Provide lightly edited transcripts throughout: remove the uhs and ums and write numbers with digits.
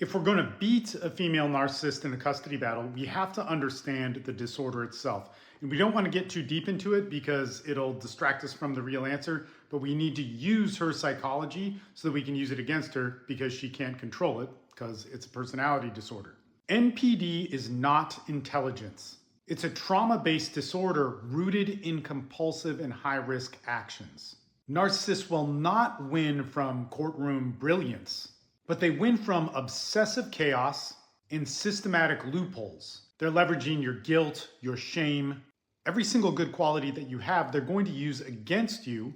If we're going to beat a female narcissist in a custody battle, we have to understand the disorder itself. And we don't want to get too deep into it because it'll distract us from the real answer, but we need to use her psychology so that we can use it against her because she can't control it because it's a personality disorder. NPD is not intelligence. It's a trauma-based disorder rooted in compulsive and high-risk actions. Narcissists will not win from courtroom brilliance, but they win from obsessive chaos and systematic loopholes. They're leveraging your guilt, your shame, every single good quality that you have, they're going to use against you.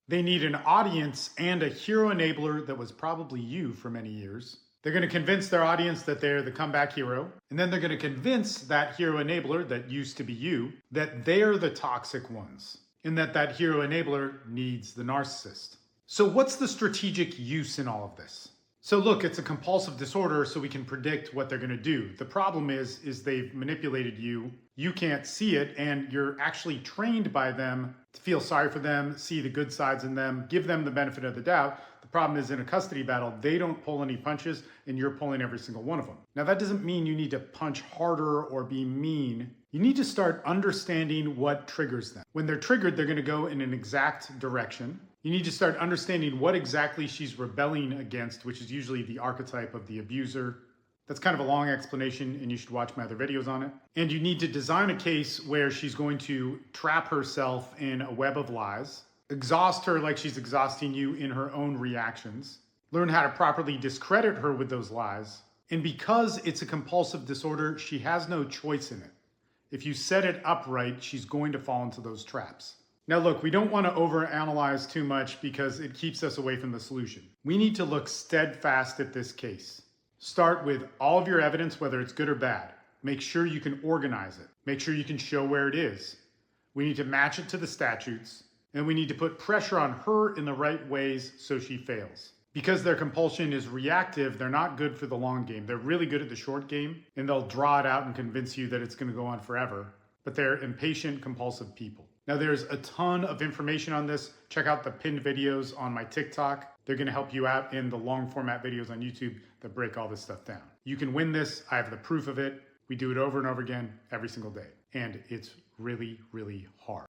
They need an audience and a hero enabler that was probably you for many years. They're going to convince their audience that they're the comeback hero. And then they're going to convince that hero enabler that used to be you that they're the toxic ones and that hero enabler needs the narcissist. So what's the strategic use in all of this? So look, it's a compulsive disorder, so we can predict what they're going to do. The problem is they've manipulated you. You can't see it, and you're actually trained by them to feel sorry for them, see the good sides in them, give them the benefit of the doubt. The problem is in a custody battle, they don't pull any punches, and you're pulling every single one of them. Now, that doesn't mean you need to punch harder or be mean. You need to start understanding what triggers them. When they're triggered, they're going to go in an exact direction. You need to start understanding what exactly she's rebelling against, which is usually the archetype of the abuser. That's kind of a long explanation, and you should watch my other videos on it. And you need to design a case where she's going to trap herself in a web of lies, exhaust her like she's exhausting you in her own reactions, learn how to properly discredit her with those lies. And because it's a compulsive disorder, she has no choice in it. If you set it up right, she's going to fall into those traps. Now look, we don't want to overanalyze too much because it keeps us away from the solution. We need to look steadfast at this case. Start with all of your evidence, whether it's good or bad. Make sure you can organize it. Make sure you can show where it is. We need to match it to the statutes, and we need to put pressure on her in the right ways so she fails. Because their compulsion is reactive, they're not good for the long game. They're really good at the short game, and they'll draw it out and convince you that it's going to go on forever. But they're impatient, compulsive people. Now, there's a ton of information on this. Check out the pinned videos on my TikTok. They're going to help you out in the long format videos on YouTube that break all this stuff down. You can win this. I have the proof of it. We do it over and over again every single day. And it's really, really hard.